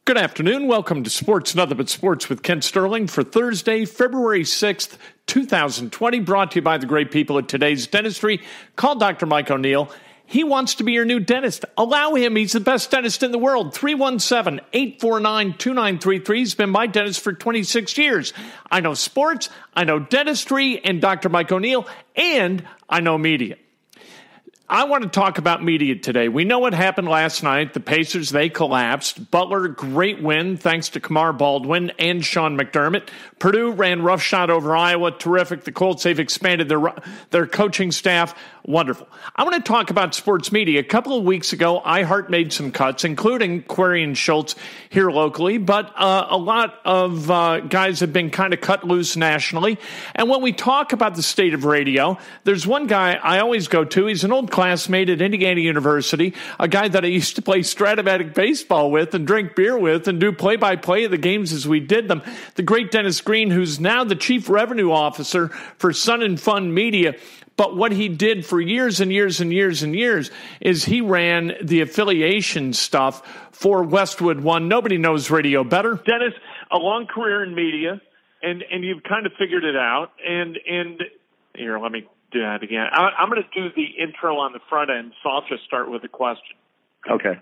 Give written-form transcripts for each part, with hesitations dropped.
Good afternoon. Welcome to Sports Nothing But Sports with Kent Sterling for Thursday, February 6th, 2020, brought to you by the great people at Today's Dentistry. Call Dr. Mike O'Neill. He wants to be your new dentist. Allow him. He's the best dentist in the world. 317-849-2933. He's been my dentist for 26 years. I know sports, I know dentistry, and Dr. Mike O'Neill, and I know media. I want to talk about media today. We know what happened last night. The Pacers, they collapsed. Butler, great win thanks to Kamar Baldwin and Sean McDermott. Purdue ran roughshod over Iowa. Terrific. The Colts, they've expanded their coaching staff. Wonderful. I want to talk about sports media. A couple of weeks ago, iHeart made some cuts, including Query and Schultz here locally, but a lot of guys have been kind of cut loose nationally. And when we talk about the state of radio, there's one guy I always go to. He's an old classmate at Indiana University, a guy that I used to play Stratomatic baseball with and drink beer with and do play-by-play of the games as we did them. The great Dennis Green, who's now the chief revenue officer for Sunfun Media. But what he did for years and years and years and years is he ran the affiliation stuff for Westwood One. Nobody knows radio better. Dennis, a long career in media, and you've kind of figured it out. And here, let me do that again. I'm going to do the intro on the front end, so I'll just start with a question. Okay.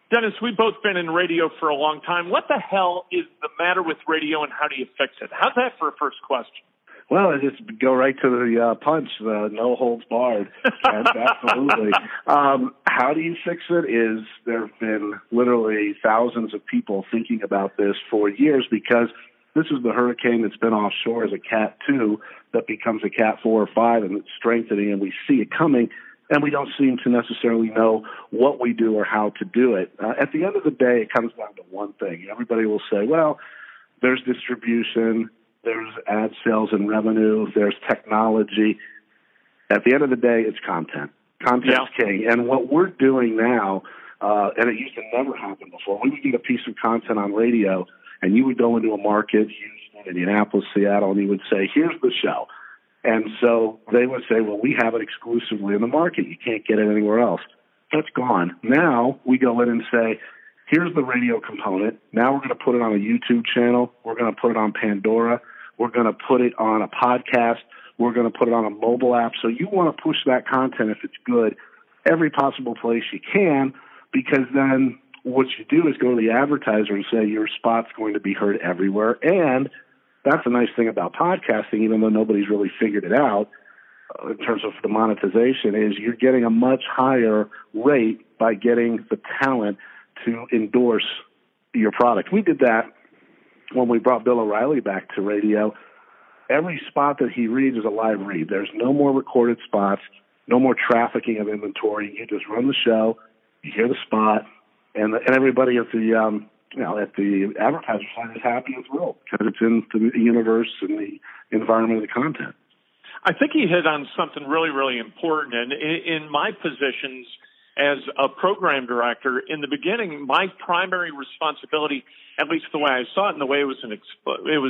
Dennis, we've both been in radio for a long time. What the hell is the matter with radio, and how do you fix it? How's that for a first question? Well, just go right to the punch, no holds barred. Absolutely. How do you fix it is there have been literally thousands of people thinking about this for years because this is the hurricane that's been offshore as a Cat 2 that becomes a Cat 4 or 5, and it's strengthening, and we see it coming, and we don't seem to necessarily know what we do or how to do it. At the end of the day, it comes down to one thing. Everybody will say, well, there's distribution, there's ad sales and revenue, there's technology. At the end of the day, it's content. Content's king. And what we're doing now, and it used to never happen before, we would get a piece of content on radio, and you would go into a market, Houston, Indianapolis, Seattle, and you would say, here's the show. And so they would say, well, we have it exclusively in the market. You can't get it anywhere else. That's gone. Now we go in and say, here's the radio component. Now we're going to put it on a YouTube channel. We're going to put it on Pandora. We're going to put it on a podcast. We're going to put it on a mobile app. So you want to push that content, if it's good, every possible place you can, because then what you do is go to the advertiser and say your spot's going to be heard everywhere. And that's the nice thing about podcasting, even though nobody's really figured it out in terms of the monetization, is you're getting a much higher rate by getting the talent to endorse your product. We did that when we brought Bill O'Reilly back to radio. Every spot that he reads is a live read. There's no more recorded spots, no more trafficking of inventory. You just run the show, you hear the spot, and everybody at the at the advertiser side is happy and thrilled because it's in the universe and the environment of the content. I think he hit on something really, really important. And in my positions as a program director, in the beginning, my primary responsibility, at least the way I saw it and the way it was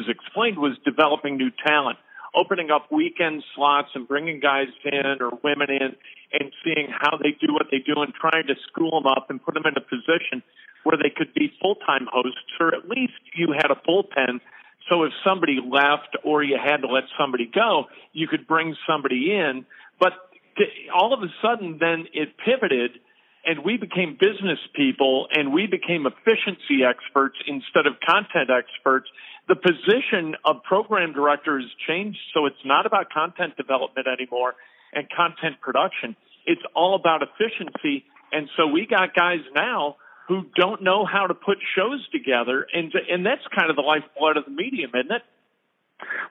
explained, was developing new talent, opening up weekend slots and bringing guys in or women in and seeing how they do what they do and trying to school them up and put them in a position where they could be full-time hosts, or at least you had a bullpen. So if somebody left or you had to let somebody go, you could bring somebody in. But all of a sudden, then it pivoted, and we became business people, and we became efficiency experts instead of content experts. The position of program director has changed, so it's not about content development anymore and content production. It's all about efficiency, and so we got guys now who don't know how to put shows together, and that's kind of the lifeblood of the medium, isn't it?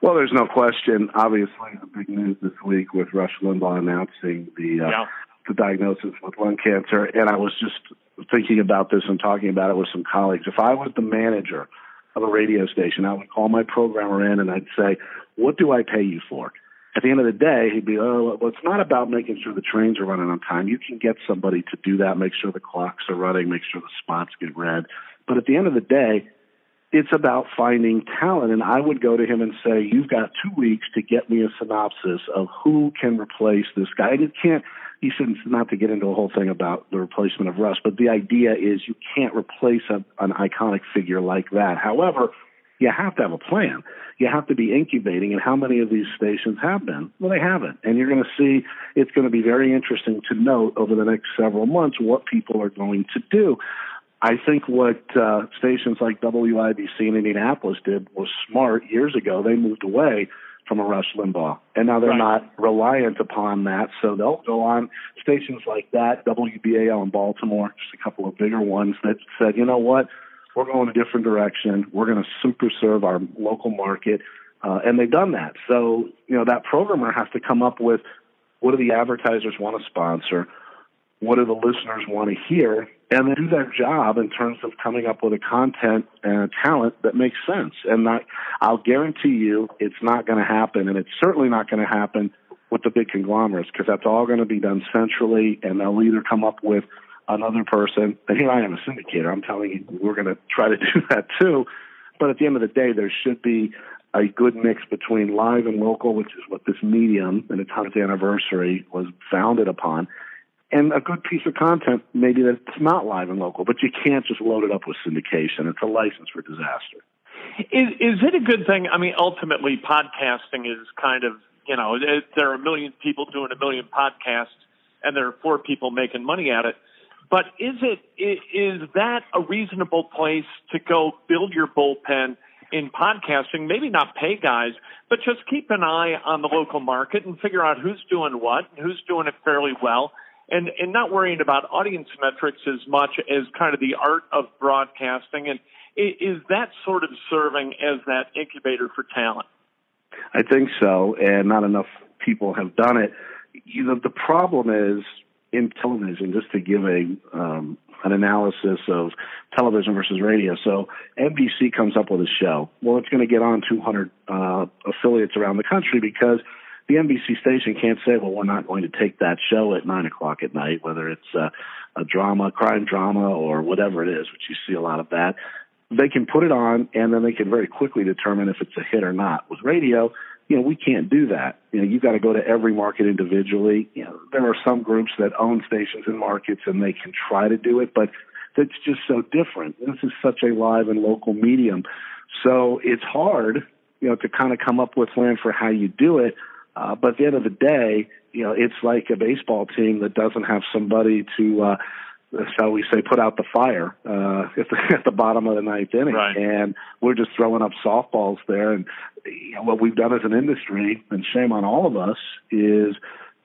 Well, there's no question. Obviously, the big news this week with Rush Limbaugh announcing the diagnosis with lung cancer, and I was just thinking about this and talking about it with some colleagues. If I was the manager of a radio station, I would call my programmer in and I'd say, what do I pay you for? At the end of the day, he'd be, well, it's not about making sure the trains are running on time. You can get somebody to do that, make sure the clocks are running, make sure the spots get read. But at the end of the day, it's about finding talent. And I would go to him and say, you've got 2 weeks to get me a synopsis of who can replace this guy. And you shouldn't, not to get into a whole thing about the replacement of Russ, but the idea is you can't replace an iconic figure like that. However, you have to have a plan. You have to be incubating, and how many of these stations have been? Well, they haven't. And you're going to see it's going to be very interesting to note over the next several months what people are going to do. I think what stations like WIBC in Indianapolis did was smart years ago. They moved away from a Rush Limbaugh, and now they're not reliant upon that, so they'll go on stations like that, WBAL in Baltimore, just a couple of bigger ones that said, you know what, we're going a different direction. We're going to super serve our local market, and they've done that. So, you know, that programmer has to come up with what do the advertisers want to sponsor, what do the listeners want to hear, and then do their job in terms of coming up with a content and a talent that makes sense. And I'll guarantee you it's not going to happen, and it's certainly not going to happen with the big conglomerates, because that's all going to be done centrally, and they'll either come up with another person. And here I am, a syndicator. I'm telling you, we're going to try to do that too. But at the end of the day, there should be a good mix between live and local, which is what this medium and its 100th anniversary was founded upon, and a good piece of content, maybe that's not live and local, but you can't just load it up with syndication. It's a license for disaster. Is it a good thing? I mean, ultimately, podcasting is kind of, you know, there are a million people doing a million podcasts, and there are 4 people making money at it. But is that a reasonable place to go build your bullpen in podcasting? Maybe not pay guys, but just keep an eye on the local market and figure out who's doing what, who's doing it fairly well. And not worrying about audience metrics as much as kind of the art of broadcasting. And is that sort of serving as that incubator for talent? I think so, and not enough people have done it. You know, the problem is in television, just to give an analysis of television versus radio. So NBC comes up with a show. Well, it's going to get on 200 affiliates around the country because the NBC station can't say, well, we're not going to take that show at 9 o'clock at night, whether it's a drama, crime drama, or whatever it is, which you see a lot of that. They can put it on, and then they can very quickly determine if it's a hit or not. With radio, you know, we can't do that. You know, you've got to go to every market individually. You know, there are some groups that own stations and markets, and they can try to do it, but that's just so different. This is such a live and local medium. So it's hard, you know, to kind of come up with a plan for how you do it. But at the end of the day, you know, it's like a baseball team that doesn't have somebody to, shall we say, put out the fire at the bottom of the ninth inning. Right. And we're just throwing up softballs there. And you know, what we've done as an industry, and shame on all of us, is,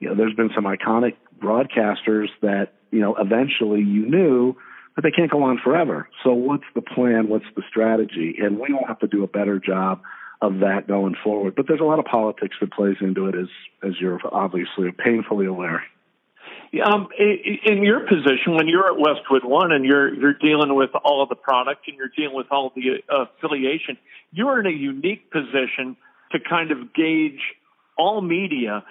you know, there's been some iconic broadcasters that, you know, eventually you knew that they can't go on forever. So what's the plan? What's the strategy? And we all have to do a better job of that going forward. But there's a lot of politics that plays into it, as you're obviously painfully aware. In your position, when you're at Westwood One and you're dealing with all of the product and you're dealing with all of the affiliation, you're in a unique position to kind of gauge all media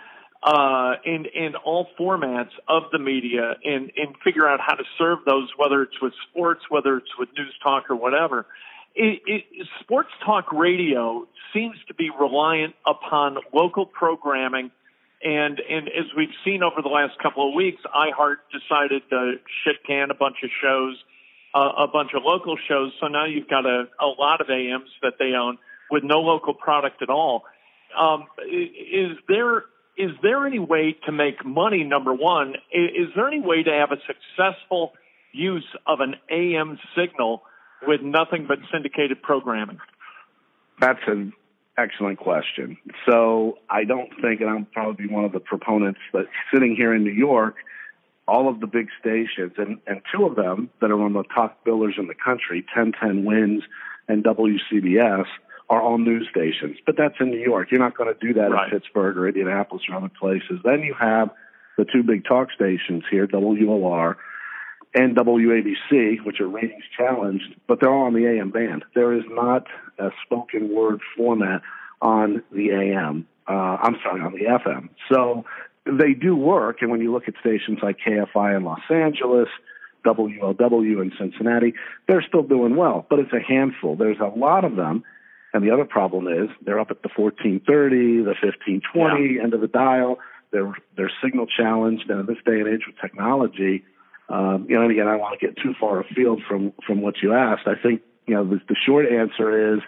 and all formats of the media and figure out how to serve those, whether it's with sports, whether it's with news talk or whatever. Sports talk radio seems to be reliant upon local programming, and as we've seen over the last couple of weeks, iHeart decided to shit can a bunch of shows, a bunch of local shows, so now you've got a lot of AMs that they own with no local product at all. Is there any way to make money, number one? Is there any way to have a successful use of an AM signal with nothing but syndicated programming? That's an excellent question. So I don't think, and I'm probably one of the proponents, but sitting here in New York, all of the big stations, and 2 of them that are on the top billers in the country, 1010 Wins and WCBS, are all news stations. But that's in New York. You're not going to do that in Pittsburgh or Indianapolis or other places. Then you have the 2 big talk stations here, WOR and WABC, which are ratings challenged, but they're all on the AM band. There is not a spoken word format on the AM. On the FM. So they do work, and when you look at stations like KFI in Los Angeles, WLW in Cincinnati, they're still doing well, but it's a handful. There's a lot of them, and the other problem is they're up at the 1430, the 1520 end of the dial. they're signal challenged, and in this day and age with technology, and again, I don't want to get too far afield from what you asked. I think, the short answer is,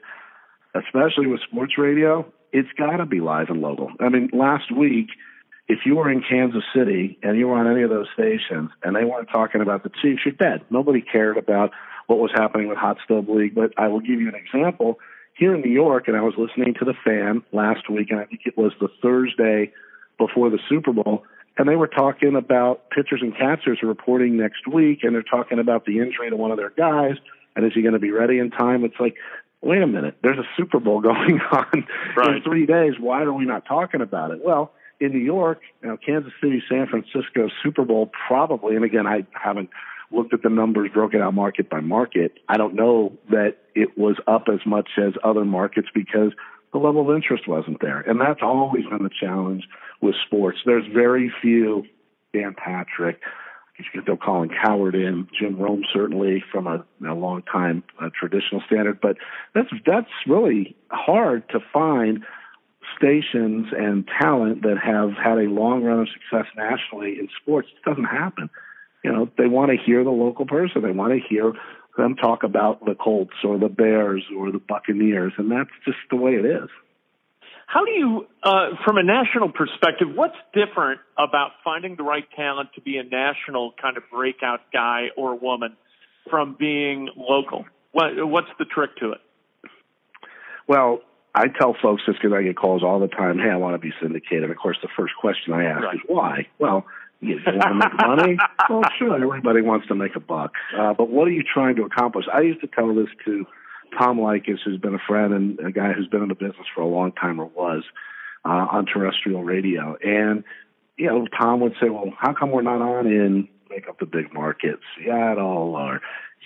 especially with sports radio, it's got to be live and local. I mean, last week, if you were in Kansas City and you were on any of those stations and they weren't talking about the Chiefs, you're dead. Nobody cared about what was happening with Hot Stove League. But I will give you an example. Here in New York, and I was listening to The Fan last week, and I think it was the Thursday before the Super Bowl, and they were talking about pitchers and catchers reporting next week, and they're talking about the injury to one of their guys, and is he going to be ready in time? It's like, wait a minute, there's a Super Bowl going on in 3 days. Why are we not talking about it? Well, in New York, Kansas City, San Francisco, Super Bowl probably, and again, I haven't looked at the numbers broken out market by market. I don't know that it was up as much as other markets because the level of interest wasn't there. And that's always been the challenge with sports. There's very few, Dan Patrick, I guess you could still call him Coward in, Jim Rome certainly from a long time traditional standard, but that's really hard to find stations and talent that have had a long run of success nationally in sports. It doesn't happen. They want to hear the local person. They want to hear them talk about the Colts or the Bears or the Buccaneers, and that's just the way it is. How do you, from a national perspective, what's different about finding the right talent to be a national kind of breakout guy or woman from being local? What's the trick to it? Well, I tell folks this because I get calls all the time, hey, I want to be syndicated. Of course, the first question I ask is why? Well, you want to make money? Well, sure, everybody wants to make a buck. But what are you trying to accomplish? I used to tell this to Tom Likas, who's been a friend and a guy who's been in the business for a long time or was on terrestrial radio. And, Tom would say, well, how come we're not on in, make up the big markets, Seattle or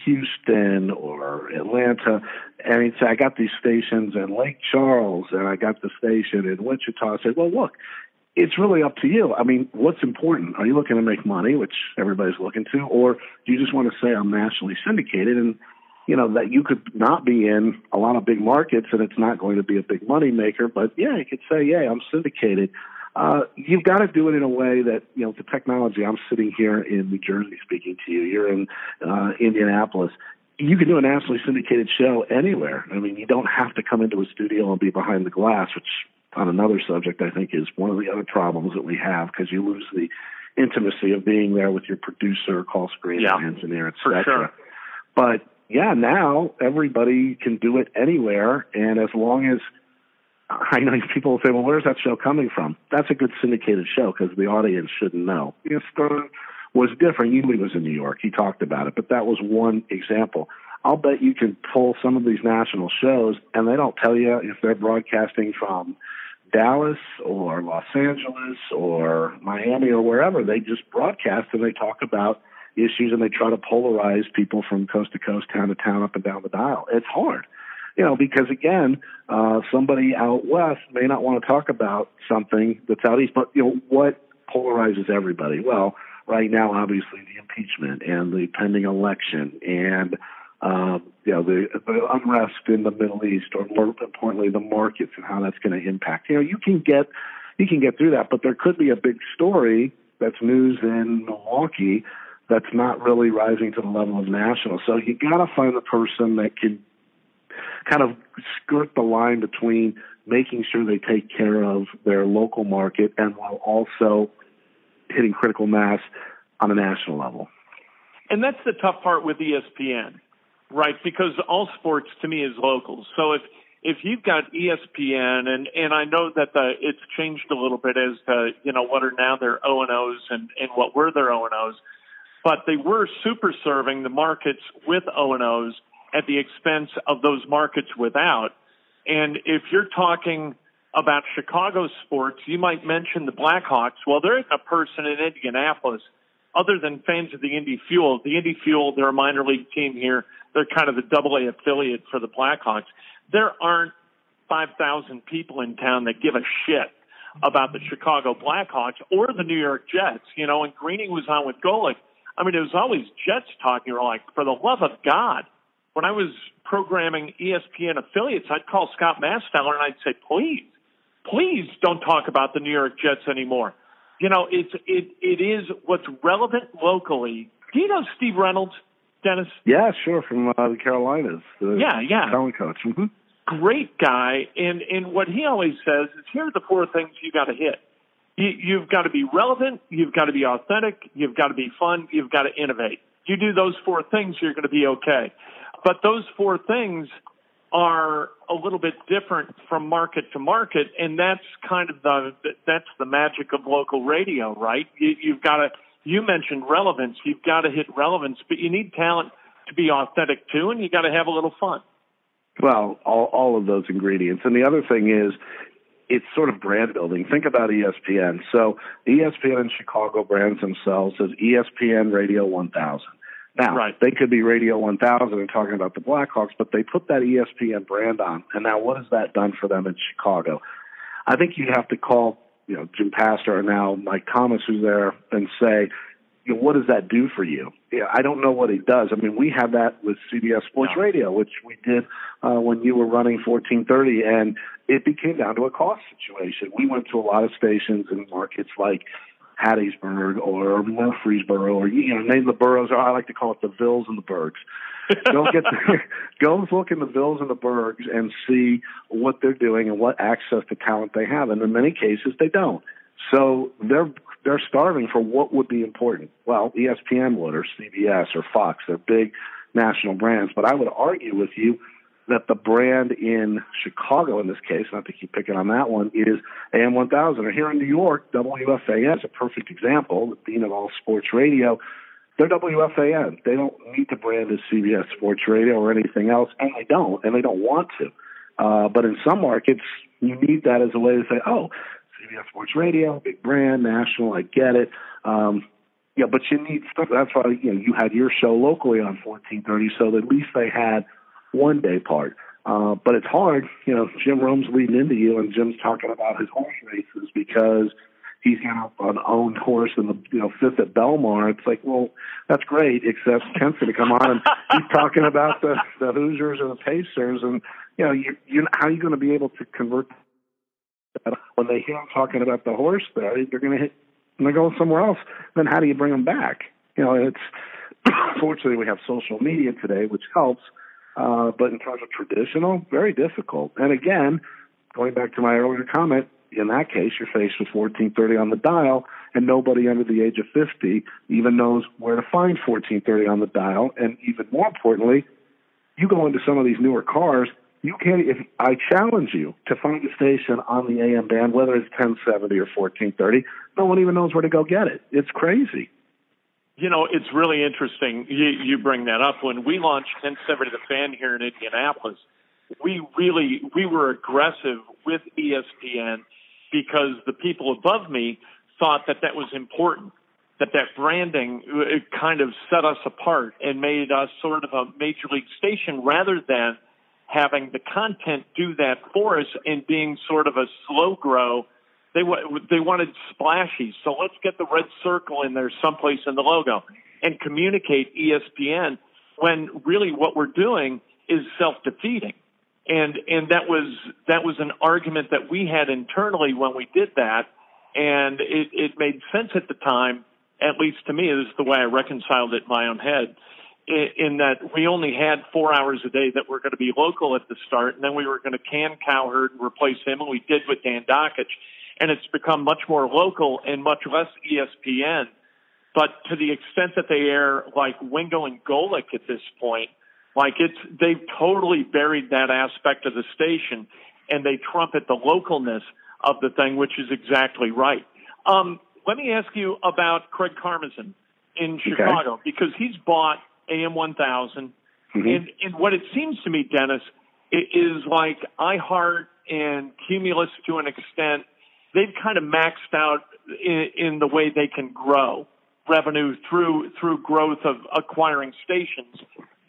Houston or Atlanta? And he'd say, I got these stations in Lake Charles and I got the station in Wichita. I said, well, look, it's really up to you. I mean, what's important? Are you looking to make money, which everybody's looking to, or do you just want to say I'm nationally syndicated and, that you could not be in a lot of big markets and it's not going to be a big money maker, but yeah, you could say, yeah, I'm syndicated. You've got to do it in a way that, the technology, I'm sitting here in New Jersey speaking to you, you're in Indianapolis. You can do a nationally syndicated show anywhere. I mean, you don't have to come into a studio and be behind the glass, which on another subject, I think is one of the other problems that we have because you lose the intimacy of being there with your producer, call screen, engineer, et cetera. Sure. But yeah, now everybody can do it anywhere. And as long as I know people will say, well, where's that show coming from? That's a good syndicated show because the audience shouldn't know. Stern was different. He was in New York. He talked about it, but that was one example. I'll bet you can pull some of these national shows and they don't tell you if they're broadcasting from Dallas or Los Angeles or Miami or wherever. They just broadcast and they talk about issues and they try to polarize people from coast to coast, town to town, up and down the dial. It's hard, because again, somebody out west may not want to talk about something that's out east, but what polarizes everybody? Well, right now, obviously the impeachment and the pending election and the unrest in the Middle East, or more importantly, the markets and how that's going to impact. You can get through that, but there could be a big story that's news in Milwaukee that's not really rising to the level of national. So you got to find the person that can kind of skirt the line between making sure they take care of their local market and while also hitting critical mass on a national level. And that's the tough part with ESPN. Right, because all sports to me is local. So if you've got ESPN, and I know that it's changed a little bit as to, what are now their O&Os and what were their O&Os, but they were super serving the markets with O&Os at the expense of those markets without. And if you're talking about Chicago sports, you might mention the Blackhawks. Well, there isn't a person in Indianapolis other than fans of the Indy Fuel. The Indy Fuel, they're a minor league team here. They're kind of the AA affiliate for the Blackhawks. There aren't 5,000 people in town that give a shit about the Chicago Blackhawks or the New York Jets. When Greening was on with Golick, I mean, it was always Jets talk. You're like, for the love of God. When I was programming ESPN affiliates, I'd call Scott Masteller and I'd say, please don't talk about the New York Jets anymore. it is what's relevant locally. Do you know Steve Reynolds, Dennis? Yeah, sure, from the Carolinas. Yeah. Talent coach. Mm-hmm. Great guy. And what he always says is, here are the 4 things you got to hit. You've got to be relevant. You've got to be authentic. You've got to be fun. You've got to innovate. You do those 4 things, you're going to be okay. But those 4 things are a little bit different from market to market, and that's kind of that's the magic of local radio, right? You've got to. You mentioned relevance. You've got to hit relevance, but you need talent to be authentic too, and you got to have a little fun. Well, all of those ingredients. And the other thing is, it's sort of brand building. Think about ESPN. So ESPN in Chicago brands themselves as ESPN Radio 1000. Now, right. They could be Radio 1000 and talking about the Blackhawks, but they put that ESPN brand on. And now what has that done for them in Chicago? I think you'd have to call, Jim Pastor and now Mike Thomas, who's there, and say, what does that do for you? Yeah, I don't know what it does. I mean, we had that with CBS Sports Radio, which we did when you were running 1430, and it became down to a cost situation. We went to a lot of stations in markets like Hattiesburg or Murfreesboro, or name the boroughs. Or I like to call it the Vills and the Bergs. Go look in the Vills and the Bergs and see what they're doing and what access to talent they have. And in many cases, they don't. So they're starving for what would be important. Well, ESPN would, or CBS, or Fox. They're big national brands. But I would argue with you that the brand in Chicago, in this case, not to keep picking on that one, is AM 1000. Or here in New York, WFAN is a perfect example, the being of all sports radio. They're WFAN. They don't need to brand as CBS Sports Radio or anything else, and they don't want to. But in some markets, you need that as a way to say, oh, CBS Sports Radio, big brand, national, I get it. But you need stuff. That's why you had your show locally on 1430, so at least they had one day part. But it's hard. Jim Rome's leading into you, and Jim's talking about his horse races because he's got an owned horse in the fifth at Belmar. It's like, well, that's great, except Kent's going to come on and he's talking about the Hoosiers or the Pacers, and how are you going to be able to convert that when they hear him talking about the horse? They're going to go somewhere else. Then how do you bring them back? It's fortunately we have social media today, which helps. But in terms of traditional, very difficult. And again, going back to my earlier comment, in that case, you're faced with 1430 on the dial, and nobody under the age of 50 even knows where to find 1430 on the dial. And even more importantly, you go into some of these newer cars, you can't. If I challenge you to find a station on the AM band, whether it's 1070 or 1430, no one even knows where to go get it. It's crazy. It's really interesting you bring that up. When we launched 1070 The Fan here in Indianapolis, we were aggressive with ESPN because the people above me thought that was important, that branding kind of set us apart and made us sort of a major league station rather than having the content do that for us and being sort of a slow grow. They wanted splashy, so let's get the red circle in there someplace in the logo and communicate ESPN when really what we're doing is self-defeating. And that was an argument that we had internally when we did that, and it made sense at the time, at least to me. This is the way I reconciled it in my own head, in that we only had 4 hours a day that were going to be local at the start, and then we were going to can Cowherd and replace him, and we did with Dan Dockich. And it's become much more local and much less ESPN. But to the extent that they air like Wingo and Golick at this point, they've totally buried that aspect of the station, and they trumpet the localness of the thing, which is exactly right. Let me ask you about Craig Karmazin in Chicago, because he's bought AM 1000. Mm-hmm. And what it seems to me, Dennis, is like iHeart and Cumulus to an extent, they've kind of maxed out in the way they can grow revenue through growth of acquiring stations.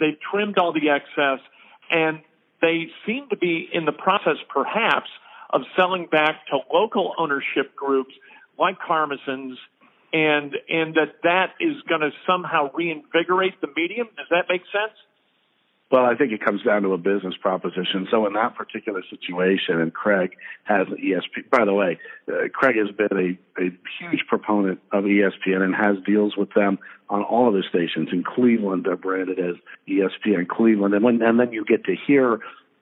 They've trimmed all the excess, and they seem to be in the process, perhaps, of selling back to local ownership groups like Karmazin's, and that is going to somehow reinvigorate the medium. Does that make sense? Well, I think it comes down to a business proposition. So in that particular situation, and Craig has ESPN. By the way, Craig has been a huge proponent of ESPN and has deals with them on all of the stations. In Cleveland, they're branded as ESPN Cleveland. And then you get to hear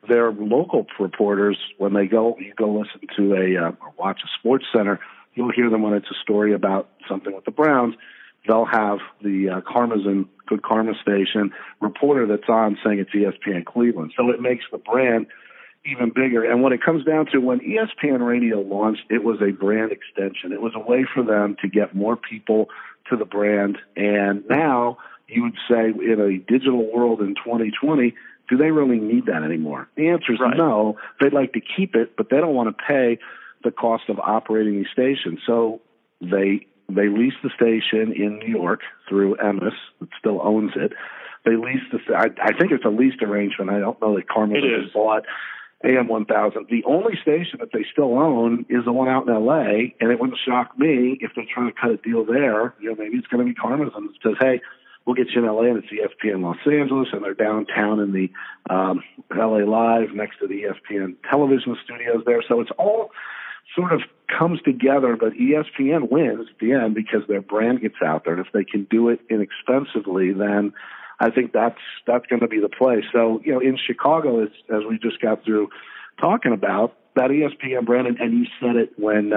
their local reporters when you go listen to or watch a Sports Center. You'll hear them when it's a story about something with the Browns. They'll have the Good Karma station reporter that's on saying it's ESPN Cleveland. So it makes the brand even bigger. And when it comes down to when ESPN Radio launched, it was a brand extension. It was a way for them to get more people to the brand. And now you would say in a digital world in 2020, do they really need that anymore? The answer is no. They'd like to keep it, but they don't want to pay the cost of operating these stations. So they lease the station in New York through Emmis, that still owns it. They lease I think it's a leased arrangement. I don't know that Karma has bought AM 1000. The only station that they still own is the one out in L.A., and it wouldn't shock me if they're trying to cut a deal there. Maybe it's going to be Karma's and it says, hey, we'll get you in L.A. and it's ESPN Los Angeles, and they're downtown in the L.A. Live next to the ESPN television studios there. So it's all sort of comes together, but ESPN wins at the end because their brand gets out there. And if they can do it inexpensively, then I think that's going to be the play. So, in Chicago, as we just got through talking about, that ESPN brand, and you said it when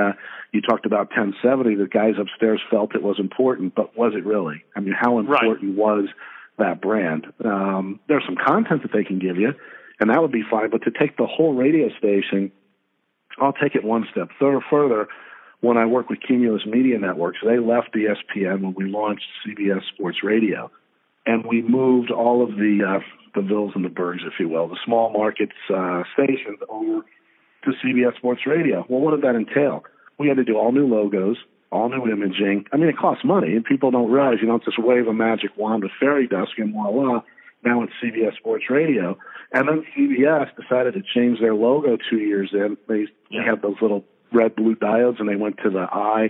you talked about 1070, the guys upstairs felt it was important, but was it really? I mean, how important was that brand? There's some content that they can give you, and that would be fine, but to take the whole radio station, I'll take it one step further. When I work with Cumulus Media Networks, they left ESPN when we launched CBS Sports Radio, and we moved all of the Vills and the Bergs, if you will, the small markets stations over to CBS Sports Radio. Well, what did that entail? We had to do all new logos, all new imaging. I mean, it costs money, and people don't realize you don't just wave a magic wand with fairy dust and voila, now it's CBS Sports Radio. And then CBS decided to change their logo 2 years in. They had those little red-blue diodes, and they went to the eye.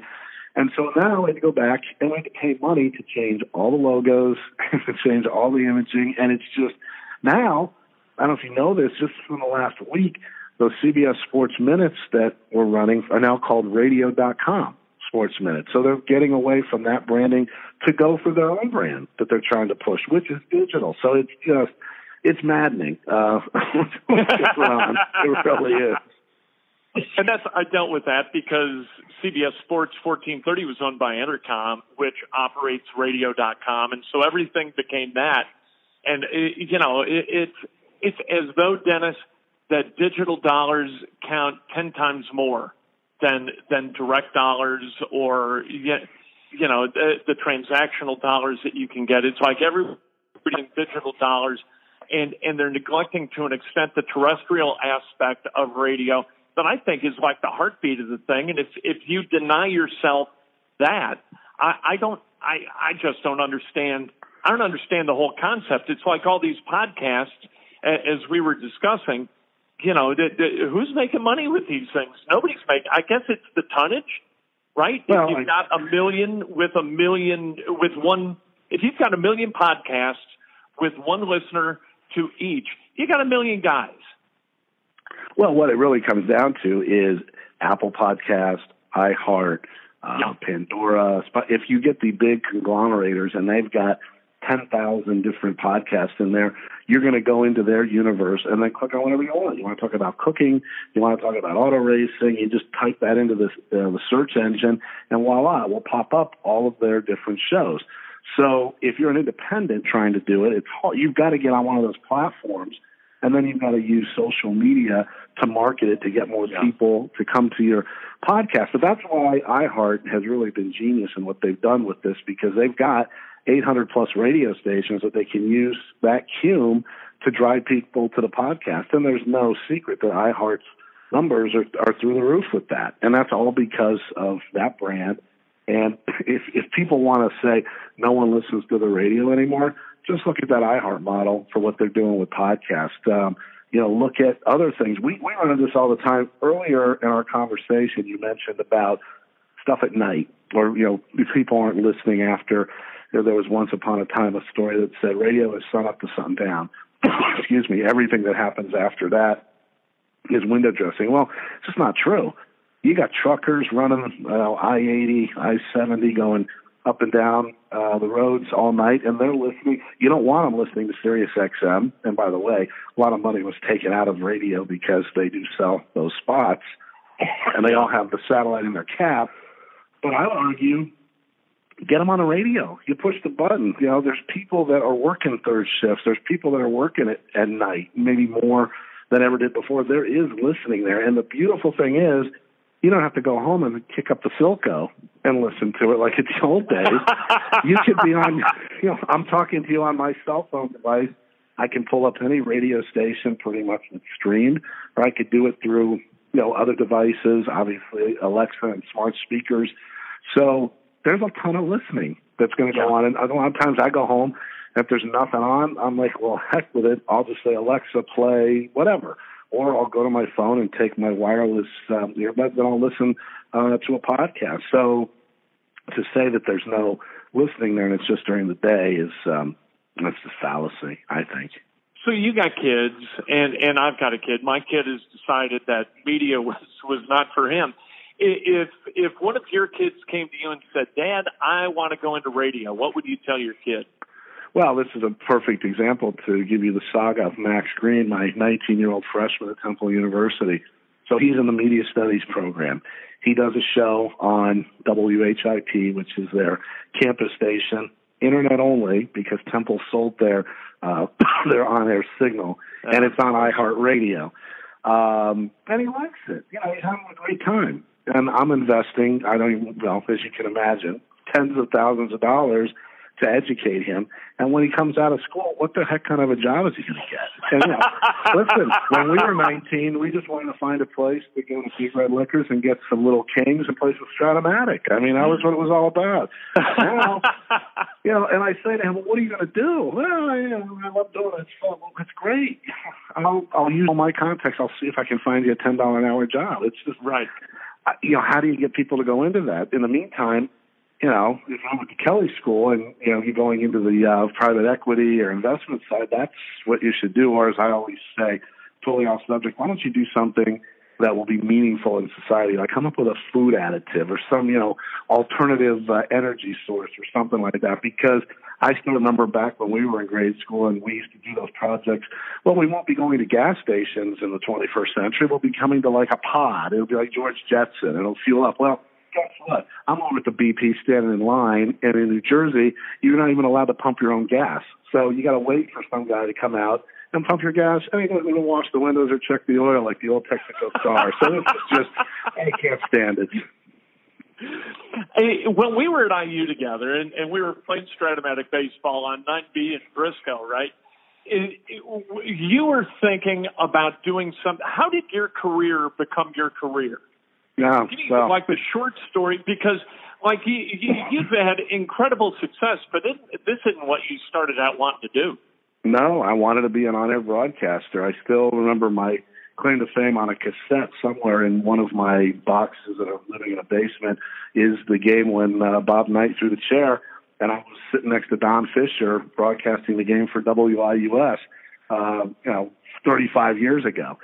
And so now we had to go back and we had to pay money to change all the logos, to change all the imaging. And it's just now, I don't know if you know this, just from the last week, those CBS Sports Minutes that we're running are now called radio.com Sports Minutes. So they're getting away from that branding to go for their own brand that they're trying to push, which is digital. So it's maddening. It really is. And I dealt with that because CBS Sports 1430 was owned by Entercom, which operates radio.com. And so everything became that. And, it's as though, Dennis, that digital dollars count 10 times more than direct dollars or, the transactional dollars that you can get. It's like everybody's getting digital dollars, and they're neglecting to an extent the terrestrial aspect of radio that I think is like the heartbeat of the thing. And if you deny yourself that, I just don't understand. I don't understand the whole concept. It's like all these podcasts, as we were discussing, who's making money with these things? Nobody's making. I guess it's the tonnage, right? Well, if you've got a million, if you've got a million podcasts with one listener to each, you got a million guys. Well, what it really comes down to is Apple Podcast, iHeart, Pandora. If you get the big conglomerators and they've got 10,000 different podcasts in there, you're going to go into their universe and then click on whatever you want. You want to talk about cooking, you want to talk about auto racing, you just type that into the search engine, and voila, it will pop up all of their different shows. So if you're an independent trying to do it, it's hard. You've got to get on one of those platforms, and then you've got to use social media to market it to get more people to come to your podcast. But that's why iHeart has really been genius in what they've done with this, because they've got 800-plus radio stations that they can use that cume to drive people to the podcast. And there's no secret that iHeart's numbers are through the roof with that. And that's all because of that brand. And if people want to say no one listens to the radio anymore, just look at that iHeart model for what they're doing with podcasts. Look at other things. We run into this all the time. Earlier in our conversation, you mentioned about stuff at night, or, if people aren't listening after. There was once upon a time a story that said radio is sun up to sundown. excuse me, everything that happens after that is window dressing. Well, it's just not true. You got truckers running I-80, I-70 going up and down the roads all night, and they're listening. You don't want them listening to Sirius XM. And by the way, a lot of money was taken out of radio because they do sell those spots, and they all have the satellite in their cap. But I would argue, get them on the radio. You push the button. You know, there's people that are working third shifts. There's people that are working at night, maybe more than ever did before. There is listening there. And the beautiful thing is, you don't have to go home and kick up the Philco and listen to it like it's the old days. You could be on, you know, I'm talking to you on my cell phone device. I can pull up any radio station pretty much that's streamed, or I could do it through, you know, other devices, obviously Alexa and smart speakers. So there's a ton of listening that's going to go on. And a lot of times I go home, if there's nothing on, I'm like, well, heck with it. I'll just say, Alexa, play whatever. Or I'll go to my phone and take my wireless earbuds and I'll listen to a podcast. So to say that there's no listening there and it's just during the day is that's just fallacy, I think. So you got kids, and I've got a kid. My kid has decided that media was not for him. If one of your kids came to you and said, Dad, I want to go into radio, what would you tell your kid? Well, this is a perfect example to give you the saga of Max Green, my 19-year-old freshman at Temple University. So he's in the media studies program. He does a show on WHIP, which is their campus station, internet only, because Temple sold their on-air signal, and it's on iHeartRadio. And he likes it. You know, he's having a great time. And I'm investing, as you can imagine, tens of thousands of dollars to educate him. And when he comes out of school, what the heck kind of a job is he going to get? And, you know, listen, when we were 19, we just wanted to find a place to go to Big Red Liquors and get some Little Kings and play some Stratomatic. I mean, that was what it was all about. Now, you know, and I say to him, well, what are you going to do? Well, I love doing it. It's fun. Well, that's great. I'll use all my contacts. I'll see if I can find you a $10 an hour job. It's just, right. You know, how do you get people to go into that? In the meantime, you know, if I'm at the Kelly School and, you know, you're going into the private equity or investment side, that's what you should do. Or as I always say, totally off subject, why don't you do something that will be meaningful in society? Like come up with a food additive or some, you know, alternative energy source or something like that. Because I still remember back when we were in grade school and we used to do those projects. Well, we won't be going to gas stations in the 21st century. We'll be coming to like a pod. It'll be like George Jetson. It'll fuel up. Well, guess what? I'm over at the BP standing in line, and in New Jersey, you're not even allowed to pump your own gas. So you got to wait for some guy to come out and pump your gas, and he doesn't even wash the windows or check the oil like the old Texaco Star. So this is just, I can't stand it. Hey, when we were at IU together, and we were playing Stratomatic baseball on 9B in Briscoe, right? You were thinking about doing something. How did your career become your career? Yeah, well, like the short story, because like you've had incredible success, but this isn't what you started out wanting to do. No, I wanted to be an on-air broadcaster. I still remember my claim to fame on a cassette somewhere in one of my boxes that I'm living in a basement is the game when Bob Knight threw the chair, and I was sitting next to Don Fisher broadcasting the game for WIUS, 35 years ago.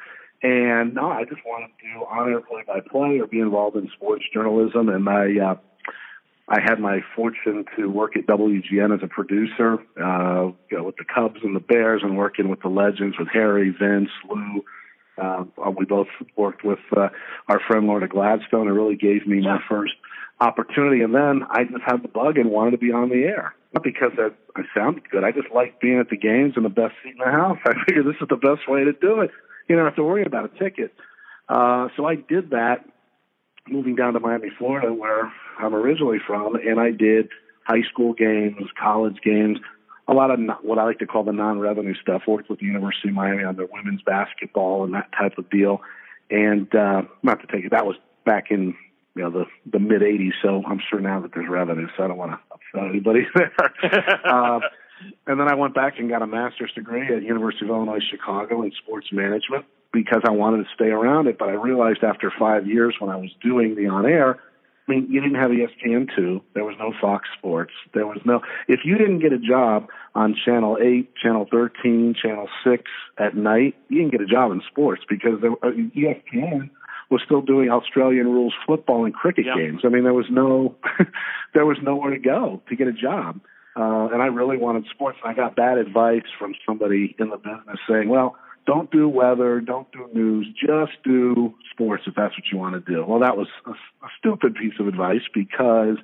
And no, I just wanted to do on-air play-by-play or be involved in sports journalism. And I had my fortune to work at WGN as a producer, with the Cubs and the Bears, and working with the legends, with Harry, Vince, Lou. We both worked with our friend Lorna Gladstone. It really gave me my first opportunity. And then I just had the bug and wanted to be on the air. Not because I sounded good. I just liked being at the games and the best seat in the house. I figured this is the best way to do it. You don't have to worry about a ticket. So I did that, moving down to Miami, Florida, where I'm originally from, and I did high school games, college games, a lot of what I like to call the non-revenue stuff. Worked with the University of Miami on their women's basketball and that type of deal. And not to take it, that was back in the mid '80s. So I'm sure now that there's revenue, so I don't want to upset anybody there. And then I went back and got a master's degree at University of Illinois Chicago in sports management because I wanted to stay around it. But I realized after 5 years when I was doing the on-air, mean, you didn't have ESPN2. There was no Fox Sports. There was no, if you didn't get a job on Channel 8, Channel 13, Channel 6 at night, you didn't get a job in sports because ESPN was still doing Australian rules football and cricket games. I mean, there was there was nowhere to go to get a job. And I really wanted sports. And I got bad advice from somebody in the business saying, well, don't do weather, don't do news, just do sports if that's what you want to do. Well, that was a stupid piece of advice because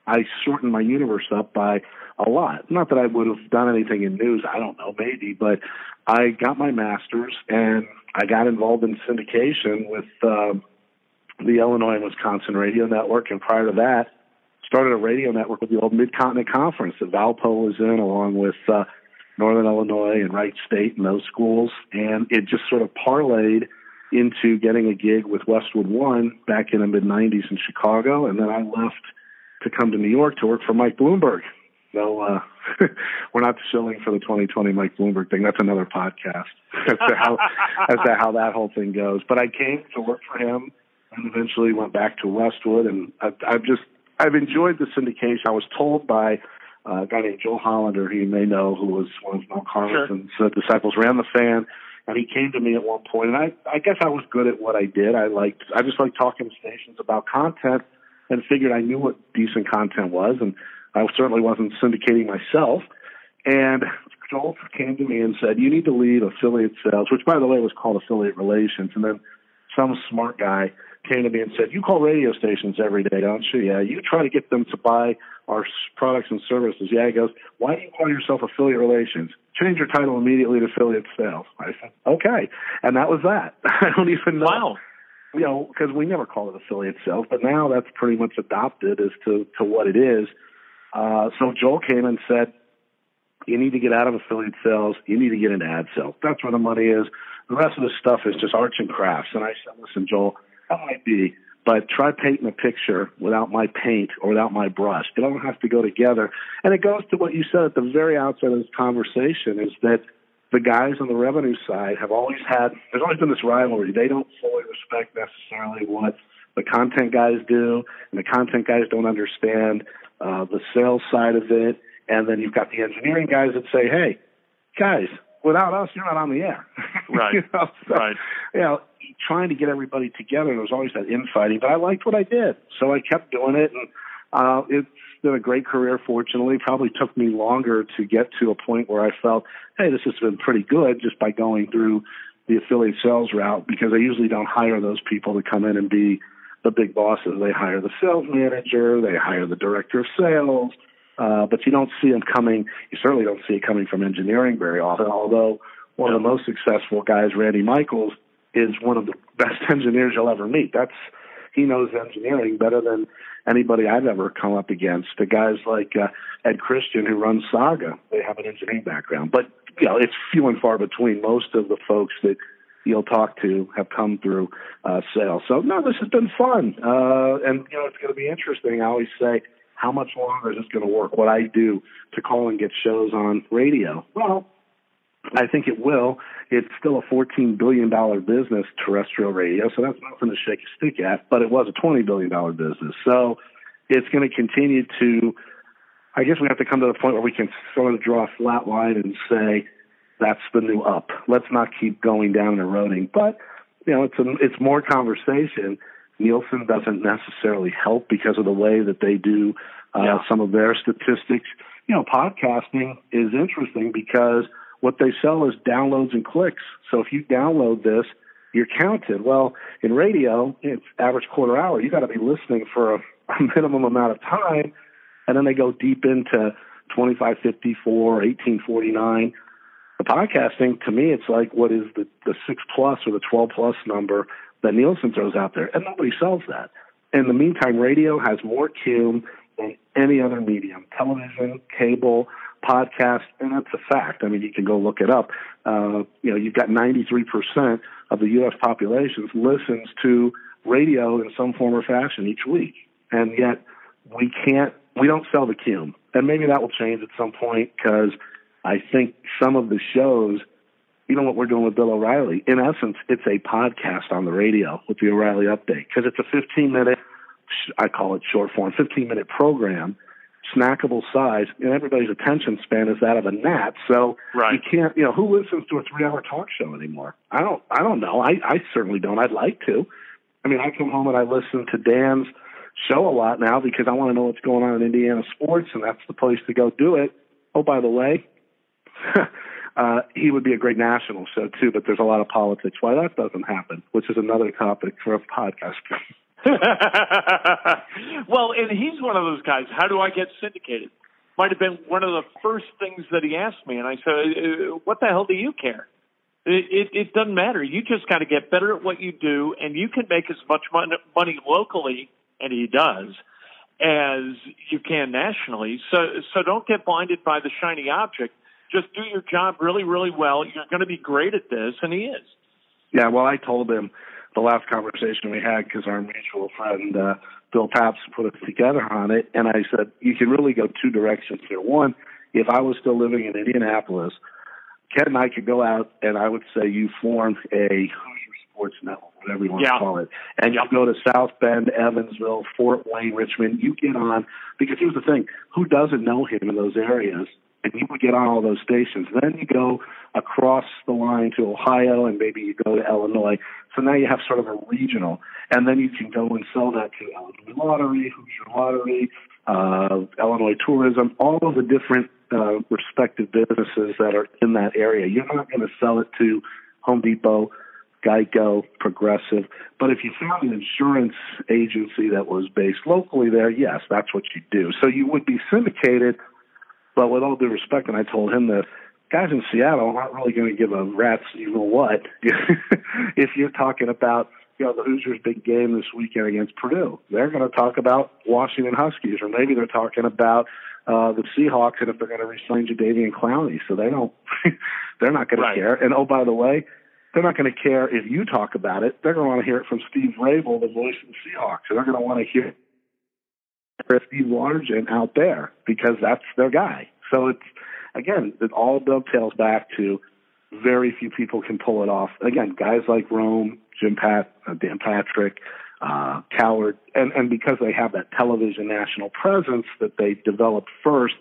I shortened my universe up by a lot. Not that I would have done anything in news, I don't know, maybe, but I got my master's and I got involved in syndication with the Illinois and Wisconsin Radio Network, and prior to that, started a radio network with the old Mid-Continent Conference that Valpo was in, along with Northern Illinois and Wright State and those schools, and it just sort of parlayed into getting a gig with Westwood One back in the mid-'90s in Chicago, and then I left to come to New York to work for Mike Bloomberg. So we're not shilling for the 2020 Mike Bloomberg thing. That's another podcast as to how that whole thing goes. But I came to work for him and eventually went back to Westwood, and I've enjoyed the syndication. I was told by a guy named Joel Hollander, who you may know, who was one of Mel Carlson's disciples, ran the Fan, and he came to me at one point, and I guess I was good at what I did. I just liked talking to stations about content and figured I knew what decent content was, and I certainly wasn't syndicating myself. And Joel came to me and said, you need to lead affiliate sales, which, by the way, was called affiliate relations. And then some smart guy came to me and said, you call radio stations every day, don't you? Yeah. You try to get them to buy our products and services. Yeah. He goes, why do you call yourself affiliate relations? Change your title immediately to affiliate sales. I said, okay. And that was that. I don't even know. Wow. You know, because we never call it affiliate sales, but now that's pretty much adopted as to what it is. So Joel came and said, you need to get out of affiliate sales. You need to get into ad sales. That's where the money is. The rest of the stuff is just arts and crafts. And I said, listen, Joel, that might be, but try painting a picture without my paint or without my brush. It all has to go together. And it goes to what you said at the very outset of this conversation, is that the guys on the revenue side have always there's always been this rivalry. They don't fully respect necessarily what the content guys do, and the content guys don't understand the sales side of it. And then you've got the engineering guys that say, hey, guys, without us, you're not on the air. Right. Right. You know, trying to get everybody together. There was always that infighting, but I liked what I did. So I kept doing it, and it's been a great career, fortunately. Probably took me longer to get to a point where I felt, hey, this has been pretty good just by going through the affiliate sales route, because I usually don't hire those people to come in and be the big bosses. They hire the sales manager, they hire the director of sales, but you don't see them coming. You certainly don't see it coming from engineering very often, although one of the most successful guys, Randy Michaels, is one of the best engineers you'll ever meet. He knows engineering better than anybody I've ever come up against. The guys like Ed Christian, who runs Saga, they have an engineering background. But, you know, it's few and far between. Most of the folks that you'll talk to have come through sales. So, no, this has been fun. And, you know, it's going to be interesting. I always say, how much longer is this going to work, what I do to call and get shows on radio? Well, I think it will. It's still a $14 billion business, terrestrial radio, so that's nothing to shake a stick at, but it was a $20 billion business. So it's going to continue to, I guess we have to come to the point where we can sort of draw a flat line and say, that's the new up. Let's not keep going down and eroding. But, you know, it's more conversation. Nielsen doesn't necessarily help because of the way that they do some of their statistics. You know, podcasting is interesting because what they sell is downloads and clicks. So if you download this, you're counted. Well, in radio, it's average quarter hour. You got to be listening for a minimum amount of time, and then they go deep into 2554, 1849. The podcasting, to me, it's like what is the 6 plus or the 12 plus number that Nielsen throws out there, and nobody sells that. In the meantime, radio has more cume than any other medium, television, cable, podcast, and that's a fact. I mean, you can go look it up. You know, you've got 93% of the U.S. population listens to radio in some form or fashion each week, and yet we don't sell the cume. And maybe that will change at some point, because I think some of the shows, you know what we're doing with Bill O'Reilly, in essence, it's a podcast on the radio with the O'Reilly Update, because it's a 15-minute I call it short form, 15-minute program, snackable size, and everybody's attention span is that of a gnat. So you can't, who listens to a 3-hour talk show anymore? I don't know. I certainly don't. I'd like to. I mean, I come home and I listen to Dan's show a lot now because I want to know what's going on in Indiana sports, and that's the place to go do it. Oh, by the way, he would be a great national show too, but there's a lot of politics why that doesn't happen, which is another topic for a podcast. Well, and he's one of those guys. How do I get syndicated? Might have been one of the first things that he asked me, and I said, "What the hell do you care? It doesn't matter. You just got to get better at what you do, and you can make as much money locally." And he does, as you can nationally. So don't get blinded by the shiny object. Just do your job really, really well. You're going to be great at this, and he is. Yeah, well, I told him the last conversation we had because our mutual friend Bill Papps put us together on it, and I said, you can really go two directions here. One, if I was still living in Indianapolis, Ken and I could go out, and I would say you form a Sports Network, whatever you want to call it. And you go to South Bend, Evansville, Fort Wayne, Richmond. You get on, because here's the thing, who doesn't know him in those areas? And you would get on all those stations. Then you go across the line to Ohio, and maybe you go to Illinois. So now you have sort of a regional. And then you can go and sell that to Illinois Lottery, Hoosier Lottery, Illinois Tourism, all of the different respective businesses that are in that area. You're not going to sell it to Home Depot, Geico, Progressive. But if you found an insurance agency that was based locally there, yes, that's what you do. So you would be syndicated, but with all due respect, and I told him that guys in Seattle aren't really going to give a rat's what if you're talking about the Hoosiers' big game this weekend against Purdue. They're going to talk about Washington Huskies, or maybe they're talking about the Seahawks, and if they're going to re-sign Jadeveon Clowney. So they don't, they're not going to care. And oh, by the way, they're not going to care if you talk about it. They're going to want to hear it from Steve Rabel, the voice of the Seahawks. And they're going to want to hear Steve Largent out there because that's their guy. So it's, again, it all dovetails back to very few people can pull it off. Again, guys like Rome, Dan Patrick, Coward, and because they have that television national presence that they developed first,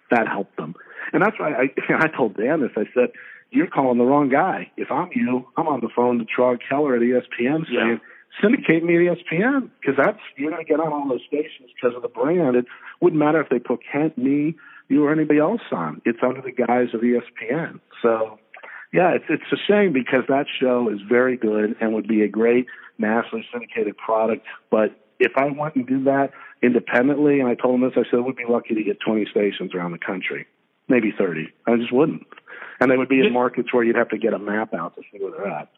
that helped them. And that's why I told Dan this. I said, you're calling the wrong guy. If I'm you, I'm on the phone to Trog Keller at ESPN saying, syndicate me at ESPN, because you're going to get on all those stations because of the brand. It wouldn't matter if they put Kent, me, you, or anybody else on. It's under the guise of ESPN. So, yeah, it's a shame because that show is very good and would be a great nationally syndicated product. But if I went and did that independently, and I told them this, I said, we'd be lucky to get 20 stations around the country, maybe 30. I just wouldn't. And they would be in markets where you'd have to get a map out to see where they're at.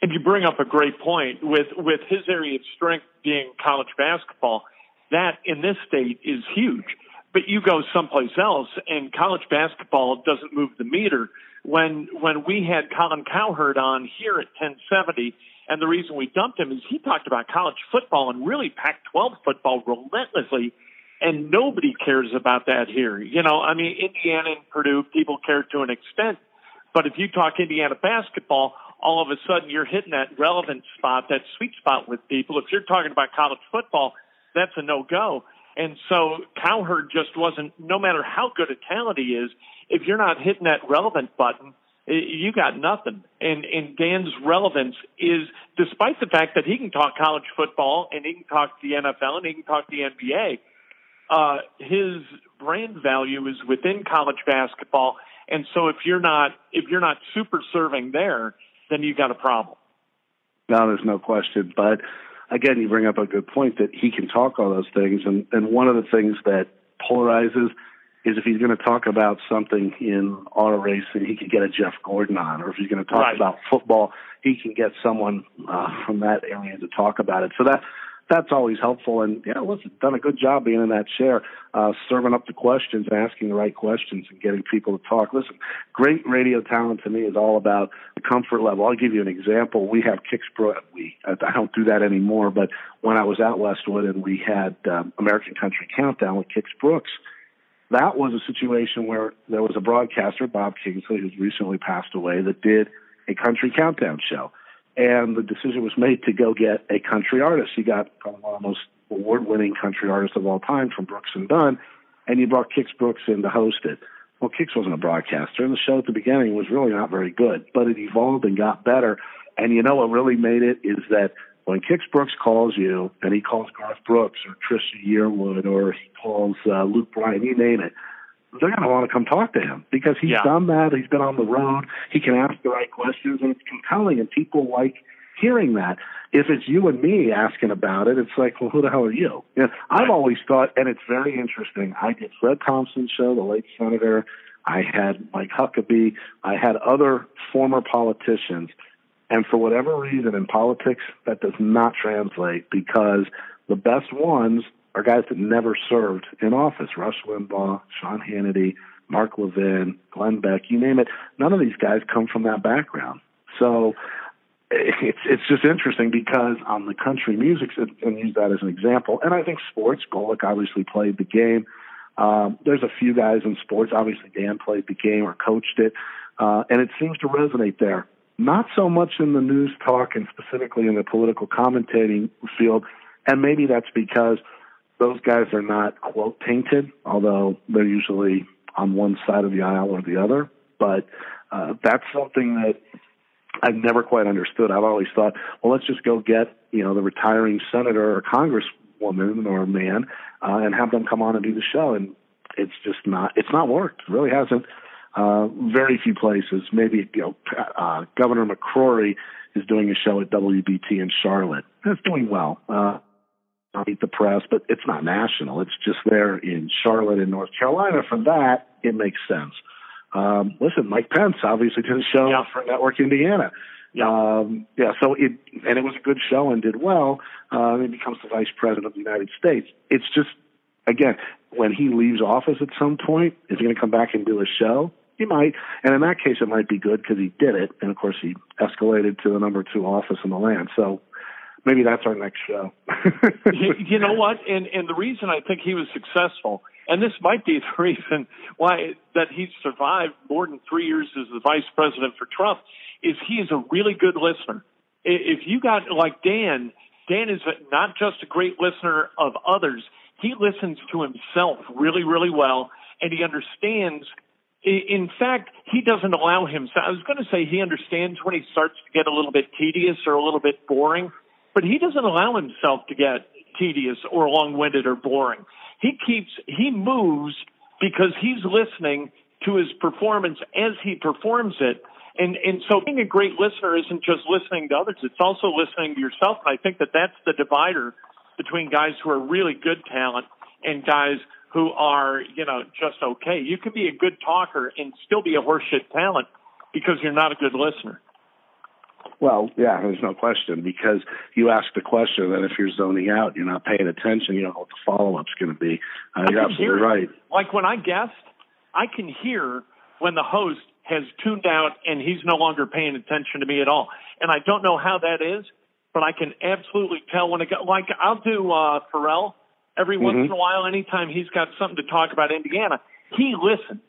And you bring up a great point. With his area of strength being college basketball, that in this state is huge. But you go someplace else, and college basketball doesn't move the meter. When we had Colin Cowherd on here at 1070, and the reason we dumped him is he talked about college football and really Pac-12 football relentlessly, and nobody cares about that here. Indiana and Purdue, people care to an extent, but if you talk Indiana basketball, all of a sudden you're hitting that relevant spot, that sweet spot with people. If you're talking about college football, that's a no-go. And so Cowherd just wasn't, no matter how good a talent he is, if you're not hitting that relevant button, you got nothing. And Dan's relevance is, despite the fact that he can talk college football and he can talk the NFL and he can talk the NBA, his brand value is within college basketball. And so if you're not super serving there, then you got a problem. No, there's no question. But again, you bring up a good point that he can talk all those things. And one of the things that polarizes is if he's going to talk about something in auto racing, he could get a Jeff Gordon on. Or if he's going to talk about football, he can get someone from that area to talk about it. So that's always helpful. And, listen, done a good job being in that chair, serving up the questions and asking the right questions and getting people to talk. Listen, great radio talent to me is all about the comfort level. I'll give you an example. We have Kix Brooks. I don't do that anymore, but when I was out Westwood and we had American Country Countdown with Kix Brooks, that was a situation where there was a broadcaster, Bob Kingsley, who's recently passed away, that did a country countdown show. And the decision was made to go get a country artist. He got one of the most award-winning country artists of all time from Brooks and Dunn, and you brought Kix Brooks in to host it. Well, Kix wasn't a broadcaster, and the show at the beginning was really not very good, but it evolved and got better. And you know what really made it is that when Kix Brooks calls you, and he calls Garth Brooks or Trisha Yearwood, or he calls Luke Bryan, you name it, they're going to want to come talk to him because he's done that. He's been on the road. He can ask the right questions, and it's compelling, and people like hearing that. If it's you and me asking about it, it's like, well, who the hell are you? I've always thought, and it's very interesting, I did Fred Thompson's show, the late senator. I had Mike Huckabee. I had other former politicians. And for whatever reason in politics, that does not translate because the best ones are guys that never served in office. Rush Limbaugh, Sean Hannity, Mark Levin, Glenn Beck, you name it. None of these guys come from that background. So it's just interesting because on the country music, and use that as an example, and I think sports, Golick obviously played the game. There's a few guys in sports. Obviously, Dan played the game or coached it, and it seems to resonate there. Not so much in the news talk and specifically in the political commentating field, and maybe that's because those guys are not, quote, tainted, although they're usually on one side of the aisle or the other. But that's something that I've never quite understood. I've always thought, well, let's just go get, the retiring senator or congresswoman or man and have them come on and do the show. And it's not worked. It really hasn't. Very few places. Maybe, Governor McCrory is doing a show at WBT in Charlotte. It's doing well. I'll meet the press, but it's not national. It's just there in Charlotte in North Carolina. For that, it makes sense. Listen, Mike Pence obviously did a show for Network Indiana. So it was a good show and did well. He becomes the vice president of the United States. It's just, again, when he leaves office at some point, is he going to come back and do a show? He might. And in that case, it might be good because he did it. And, of course, he escalated to the number 2 office in the land. So maybe that's our next show. You know what? And the reason I think he was successful, and this might be the reason why that he survived more than 3 years as the vice president for Trump, is he is a really good listener. If you got like Dan is not just a great listener of others. He listens to himself really, really well, and he understands. In fact, he doesn't allow himself. I was going to say he understands when he starts to get a little bit tedious or a little bit boring, but he doesn't allow himself to get tedious or long-winded or boring. He moves because he's listening to his performance as he performs it. And so being a great listener isn't just listening to others. It's also listening to yourself. And I think that that's the divider between guys who are really good talent and guys who are, just okay. You can be a good talker and still be a horseshit talent because you're not a good listener. Well, yeah, there's no question, because you ask the question, and if you're zoning out, you're not paying attention, you don't know what the follow-up's going to be. You're absolutely right. Like when I guest, I can hear when the host has tuned out and he's no longer paying attention to me at all. And I don't know how that is, but I can absolutely tell when like I'll do Pharrell every once in a while. Anytime he's got something to talk about Indiana, he listens,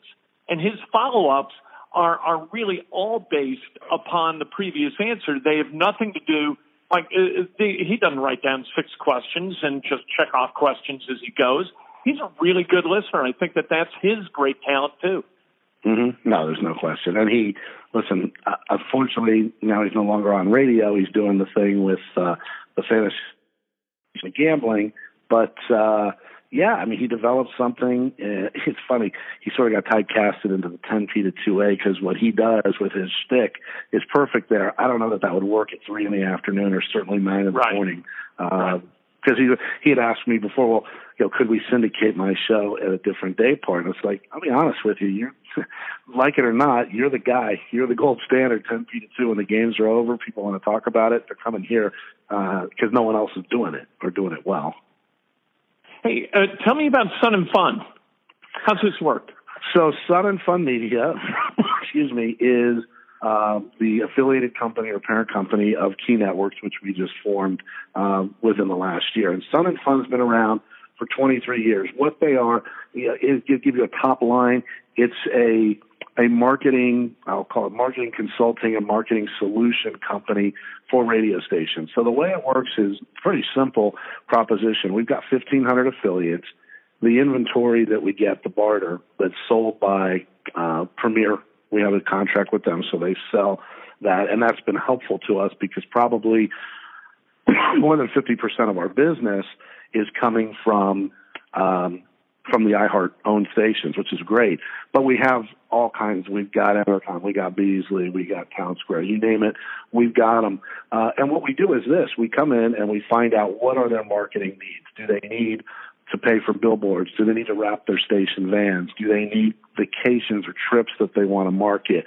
and his follow-ups are really all based upon the previous answer. They have nothing to do, he doesn't write down 6 questions and just check off questions as he goes. He's a really good listener. I think that that's his great talent too. No, there's no question. And unfortunately, now he's no longer on radio. He's doing the thing with the fantasy gambling. But, he developed something. It's funny. He sort of got typecasted into the 10P to 2A because what he does with his shtick is perfect there. I don't know that would work at 3 in the afternoon or certainly 9 in the morning. Because he had asked me before, well, could we syndicate my show at a different day part? And it's like, I'll be honest with you, you're like it or not, you're the guy. You're the gold standard, 10P to 2. When the games are over, people want to talk about it. They're coming here because no one else is doing it or doing it well. Hey, tell me about Sunfun. How's this work? So Sunfun Media, is the affiliated company or parent company of Key Networks, which we just formed within the last year. And Sunfun's been around for 23 years. What they are, is give you a top line. It's a marketing, I'll call it marketing consulting and marketing solution company for radio stations. So the way it works is pretty simple proposition. We've got 1,500 affiliates. The inventory that we get, the barter that's sold by Premier, we have a contract with them, so they sell that, and that's been helpful to us because probably more than 50% of our business is coming from the iHeart-owned stations, which is great. But we have all kinds. We've got Entercom, we got Beasley, we got Town Square, you name it, we've got them. And what we do is this. We come in and we find out what are their marketing needs. Do they need to pay for billboards? Do they need to wrap their station vans? Do they need vacations or trips that they want to market?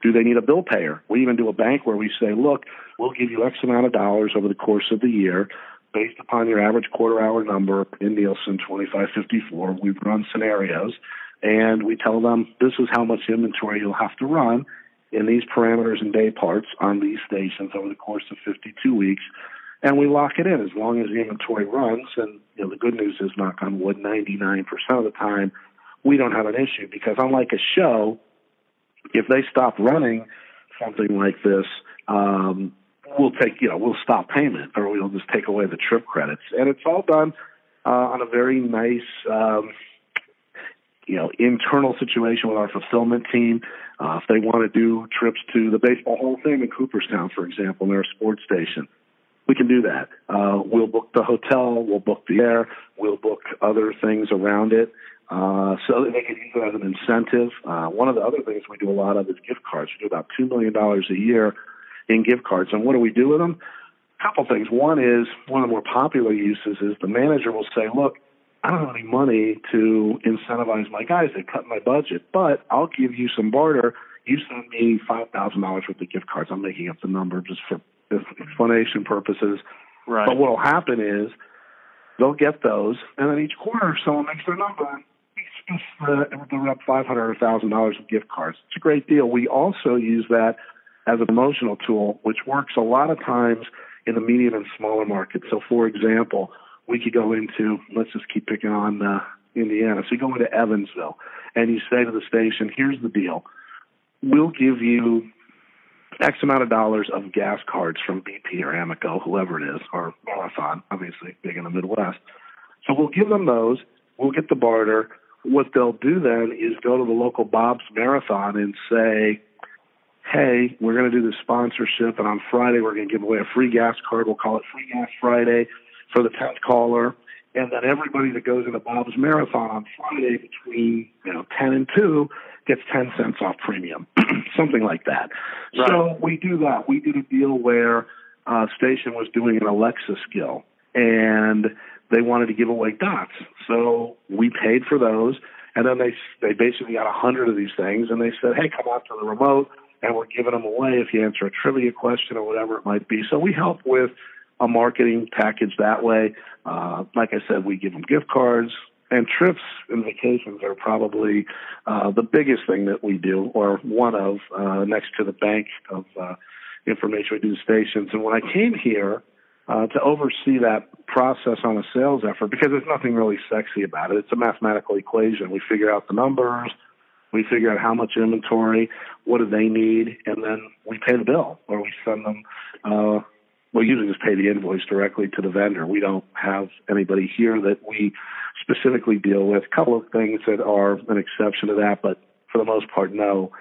Do they need a bill payer? We even do a bank where we say, look, we'll give you X amount of dollars over the course of the year based upon your average quarter-hour number in Nielsen 2554. We've run scenarios, and we tell them this is how much inventory you'll have to run in these parameters and day parts on these stations over the course of 52 weeks, and we lock it in as long as the inventory runs. And the good news is, knock on wood, 99% of the time we don't have an issue because unlike a show, if they stop running something like this, we'll stop payment or we'll just take away the trip credits. And it's all done on a very nice, internal situation with our fulfillment team. If they want to do trips to the Baseball Hall of Fame in Cooperstown, for example, and they're a sports station, we can do that. We'll book the hotel, we'll book the air, we'll book other things around it. So that they can use it as an incentive. One of the other things we do a lot of is gift cards. We do about $2 million a year in gift cards. And what do we do with them? A couple things. One of the more popular uses is the manager will say, look, I don't have any money to incentivize my guys. They cut my budget, but I'll give you some barter. You send me $5,000 worth of gift cards. I'm making up the number just for explanation purposes. Right. But what will happen is they'll get those, and then each quarter someone makes their number. They're up $500 or $1,000 of gift cards. It's a great deal. We also use that as a promotional tool, which works a lot of times in the medium and smaller markets. So, for example, we could go into, let's just keep picking on Indiana. So you go into Evansville, and you say to the station, here's the deal. We'll give you X amount of dollars of gas cards from BP or Amoco, whoever it is, or Marathon, obviously big in the Midwest. So we'll give them those. We'll get the barter. What they'll do then is go to the local Bob's Marathon and say, hey, we're going to do this sponsorship, and on Friday we're going to give away a free gas card. We'll call it Free Gas Friday for the 10th caller. And then everybody that goes into Bob's Marathon on Friday between 10 and 2 gets 10 cents off premium, something like that. Right. So we do that. We did a deal where a station was doing an Alexa skill, and they wanted to give away dots. So we paid for those, and then they basically got 100 of these things, and they said, hey, come out to the remote, and we're giving them away if you answer a trivia question or whatever it might be. So we help with a marketing package that way. Like I said, we give them gift cards, and trips and vacations are probably the biggest thing that we do, or one of, next to the bank of information we do to stations. And when I came here to oversee that process on a sales effort, because there's nothing really sexy about it. It's a mathematical equation. We figure out the numbers, we figure out how much inventory, what do they need, and then we pay the bill, or we send them, we usually just pay the invoice directly to the vendor. We don't have anybody here that we specifically deal with. A couple of things that are an exception to that, but for the most part, no.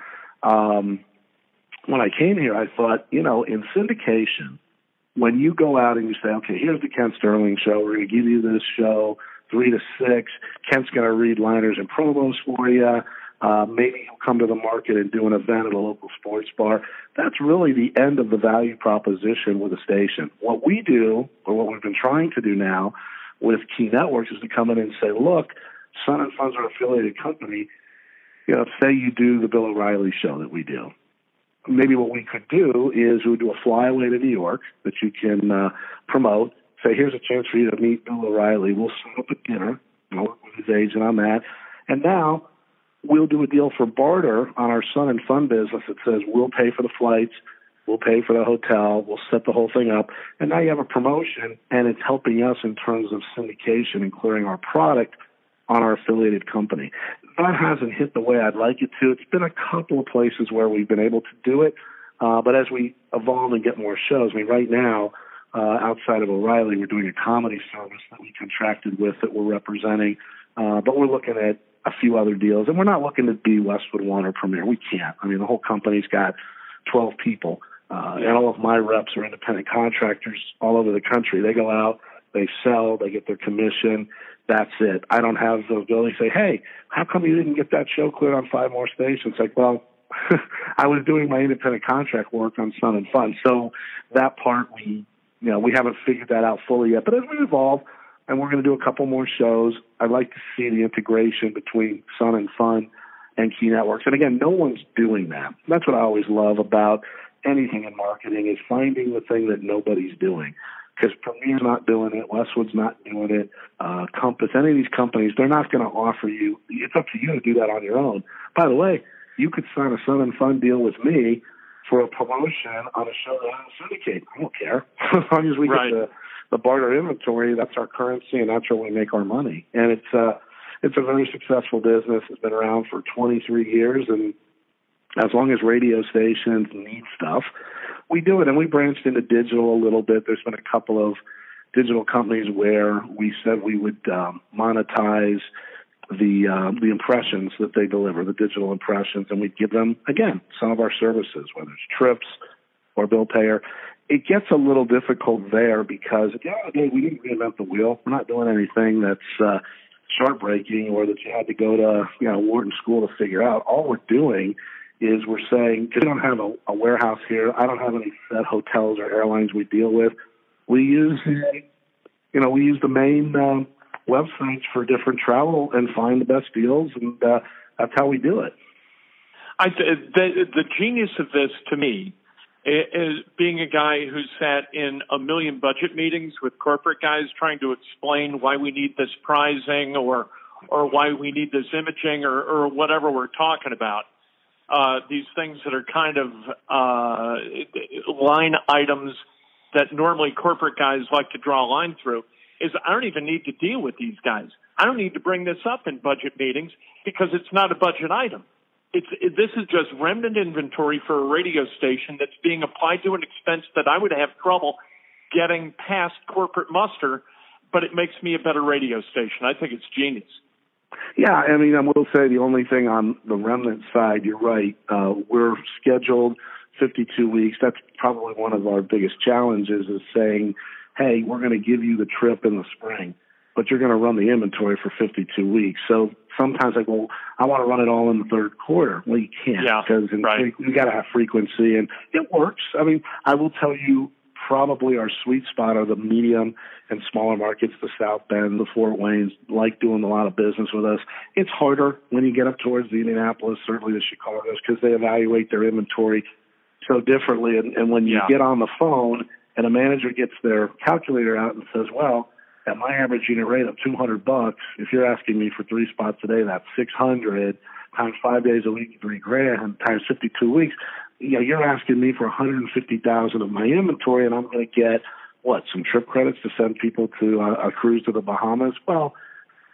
When I came here, I thought, in syndication, when you go out and you say, okay, here's the Kent Sterling show, we're going to give you this show 3 to 6, Kent's going to read liners and promos for you, maybe he'll come to the market and do an event at a local sports bar. That's really the end of the value proposition with a station. What we do, or what we've been trying to do now with Key Networks, is to come in and say, look, Sun and Fun's are an affiliated company. Say you do the Bill O'Reilly show that we do. Maybe what we could do is we would do a flyaway to New York that you can promote. Say, here's a chance for you to meet Bill O'Reilly. We'll set up a dinner. I'll work with his agent on that. And now we'll do a deal for barter on our Sun and Fun business that says we'll pay for the flights, We'll pay for the hotel. We'll set the whole thing up. And now you have a promotion, and it's helping us in terms of syndication and clearing our product on our affiliated company. That hasn't hit the way I'd like it to. It's been a couple of places where we've been able to do it. But as we evolve and get more shows, I mean, right now, outside of O'Reilly, we're doing a comedy service that we contracted with that we're representing. But we're looking at a few other deals. And we're not looking to be Westwood One or Premier. We can't. I mean, the whole company's got 12 people. And all of my reps are independent contractors all over the country. They go out, they sell, they get their commission. That's it. I don't have the ability to say, hey, how come you didn't get that show cleared on 5 more stations? Like, well, I was doing my independent contract work on Sunfun. So that part, we haven't figured that out fully yet. But as we evolve, and we're going to do a couple more shows, I'd like to see the integration between Sunfun and Key Networks. And again, no one's doing that. That's what I always love about anything in marketing, is finding the thing that nobody's doing. Because Premier's not doing it, Westwood's not doing it, Compass, any of these companies, they're not going to offer you. It's up to you to do that on your own. By the way, you could sign a Sunfun deal with me for a promotion on a show that I syndicate. I don't care. As long as we get the barter inventory, that's our currency, and that's where we make our money. And it's a very successful business. It's been around for 23 years, and as long as radio stations need stuff, we do it. And we branched into digital a little bit. There's been a couple of digital companies where we said we would monetize the impressions that they deliver, the digital impressions, and we'd give them, again, some of our services, whether it's trips or bill payer. It gets a little difficult there because at the end of the day, we didn't reinvent the wheel. We're not doing anything that's chart-breaking or that you had to go to Wharton School to figure out. All we're doing is we're saying, because we don't have a warehouse here, I don't have any set hotels or airlines we deal with. We use the main websites for different travel and find the best deals, and that's how we do it. The genius of this, to me, is being a guy who's sat in a million budget meetings with corporate guys trying to explain why we need this pricing or why we need this imaging or whatever we're talking about. These things that are kind of line items that normally corporate guys like to draw a line through, is I don't even need to deal with these guys. I don't need to bring this up in budget meetings because it's not a budget item. This is just remnant inventory for a radio station that's being applied to an expense that I would have trouble getting past corporate muster, but it makes me a better radio station. I think it's genius. Yeah, I mean, I will say the only thing on the remnant side, you're right, we're scheduled 52 weeks. That's probably one of our biggest challenges, is saying, hey, we're going to give you the trip in the spring, but you're going to run the inventory for 52 weeks. So sometimes I go, I want to run it all in the third quarter. Well, you can't, because you got to have frequency, and it works. I mean, I will tell you, probably our sweet spot are the medium and smaller markets, the South Bend, the Fort Waynes, like doing a lot of business with us. It's harder when you get up towards the Indianapolis, certainly the Chicagos, because they evaluate their inventory so differently. And when you get on the phone and a manager gets their calculator out and says, well, at my average unit rate of $200, if you're asking me for 3 spots a day, that's $600 times 5 days a week, $3,000 times 52 weeks. You're asking me for $150,000 of my inventory, and I'm going to get some trip credits to send people to a cruise to the Bahamas? Well,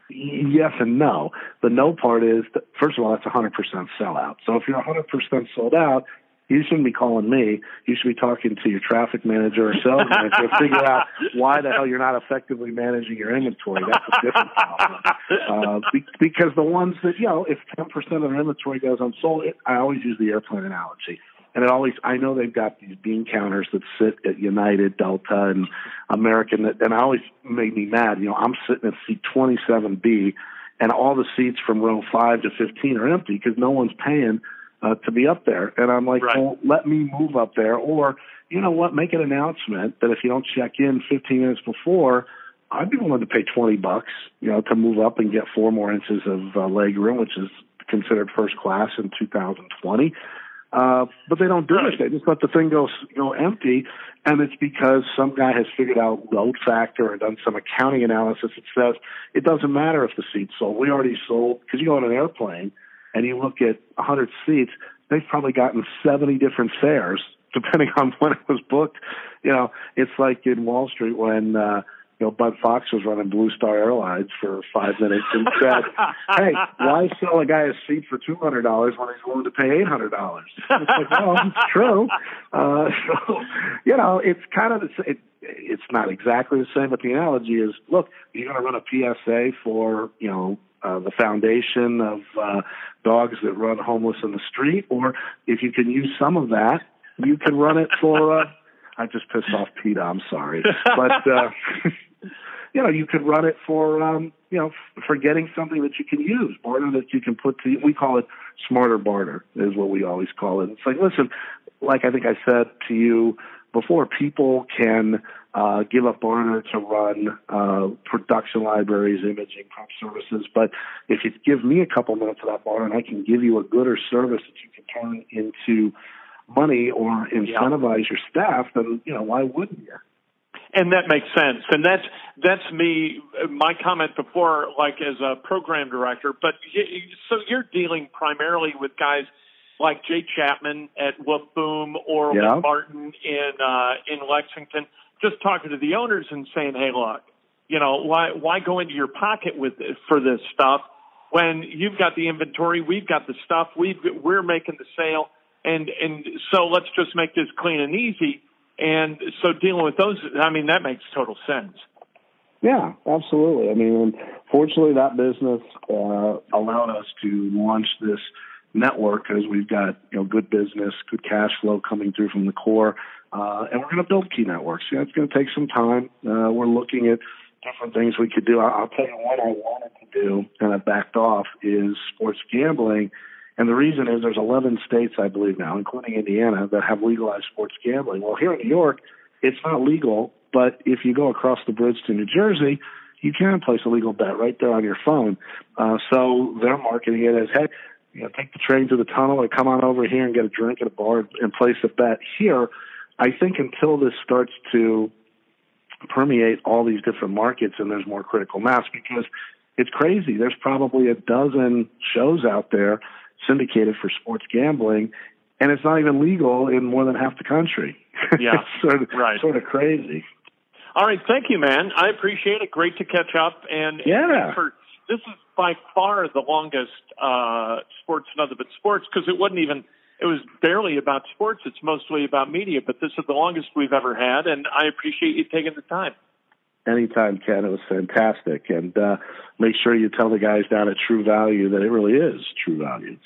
yes and no. The no part is that, first of all, that's 100% sellout. So if you're 100% sold out, you shouldn't be calling me. You should be talking to your traffic manager or sales manager to figure out why the hell you're not effectively managing your inventory. That's a different problem. Because the ones that, if 10% of their inventory goes unsold, I always use the airplane analogy. And I know they've got these bean counters that sit at United, Delta, and American, and it always made me mad. I'm sitting at seat 27B, and all the seats from row 5 to 15 are empty because no one's paying to be up there. And I'm like, well, let me move up there. Or, you know what, make an announcement that if you don't check in 15 minutes before, I'd be willing to pay $20, to move up and get 4 more inches of leg room, which is considered first class in 2020. But they don't do it. They just let the thing go empty, and it's because some guy has figured out load factor or done some accounting analysis that says it doesn't matter if the seat's sold. We already sold, because you go on an airplane and you look at 100 seats, they've probably gotten 70 different fares depending on when it was booked. It's like in Wall Street when Bud Fox was running Blue Star Airlines for 5 minutes and said, "Hey, why sell a guy a seat for $200 when he's willing to pay $800?" It's like, well, it's true. It's kind of it's not exactly the same, but the analogy is, look, you're going to run a PSA for the foundation of dogs that run homeless in the street, or if you can use some of that, you can run it for. I just pissed off PETA. I'm sorry, but you could run it for for getting something that you can use, barter that you can put to. We call it smarter barter, is what we always call it. It's like, listen, like I think I said to you before, people can give up barter to run production libraries, imaging, prep services. But if you give me a couple minutes of that barter, and I can give you a good or service that you can turn into money or incentivize your staff, then why wouldn't you? And that makes sense. And that's me. My comment before, like as a program director. But so you're dealing primarily with guys like Jay Chapman at Whoop Boom or with Martin in Lexington, just talking to the owners and saying, "Hey, look, why go into your pocket for this stuff when you've got the inventory, we've got the stuff, we're making the sale." And so let's just make this clean and easy. And so dealing with those, that makes total sense. Yeah, absolutely. Fortunately, that business allowed us to launch this network because we've got good business, good cash flow coming through from the core, and we're going to build key networks. It's going to take some time. We're looking at different things we could do. I'll tell you what I wanted to do, and I backed off, is sports gambling. And the reason is there's 11 states, I believe now, including Indiana, that have legalized sports gambling. Well, here in New York, it's not legal, but if you go across the bridge to New Jersey, you can place a legal bet right there on your phone. So they're marketing it as, hey, take the train to the tunnel or come on over here and get a drink at a bar and place a bet. Here, I think until this starts to permeate all these different markets and there's more critical mass, because it's crazy. There's probably a dozen shows out there syndicated for sports gambling, and it's not even legal in more than half the country. Yeah, it's sort of crazy. All right, thank you, man. I appreciate it. Great to catch up. And this is by far the longest Sports Nothing But Sports, because it was barely about sports. It's mostly about media, but this is the longest we've ever had, and I appreciate you taking the time. Anytime, Ken. It was fantastic. And make sure you tell the guys down at True Value that it really is True Value.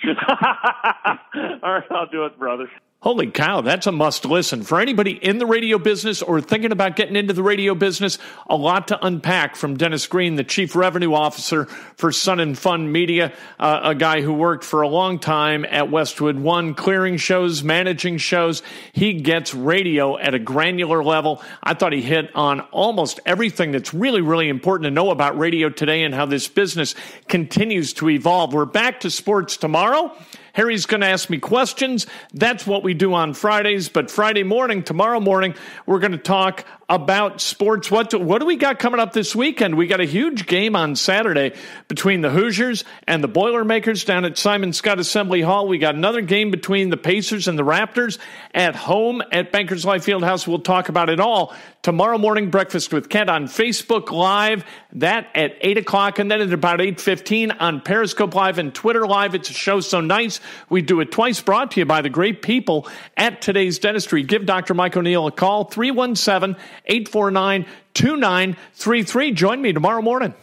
All right, I'll do it, brother. Holy cow, that's a must listen. For anybody in the radio business or thinking about getting into the radio business, a lot to unpack from Dennis Green, the Chief Revenue Officer for Sunfun Media, a guy who worked for a long time at Westwood One, clearing shows, managing shows. He gets radio at a granular level. I thought he hit on almost everything that's really, really important to know about radio today and how this business continues to evolve. We're back to sports tomorrow. Harry's going to ask me questions. That's what we do on Fridays. But tomorrow morning, we're going to talk about sports. What do we got coming up this weekend? We got a huge game on Saturday between the Hoosiers and the Boilermakers down at Simon Scott Assembly Hall. We got another game between the Pacers and the Raptors at home at Bankers Life Fieldhouse. We'll talk about it all tomorrow morning. Breakfast with Kent on Facebook Live, that at 8 o'clock, and then at about 8:15 on Periscope Live and Twitter Live. It's a show so nice we do it twice, brought to you by the great people at Today's Dentistry. Give Dr. Mike O'Neill a call, 317-849-2933. Join me tomorrow morning.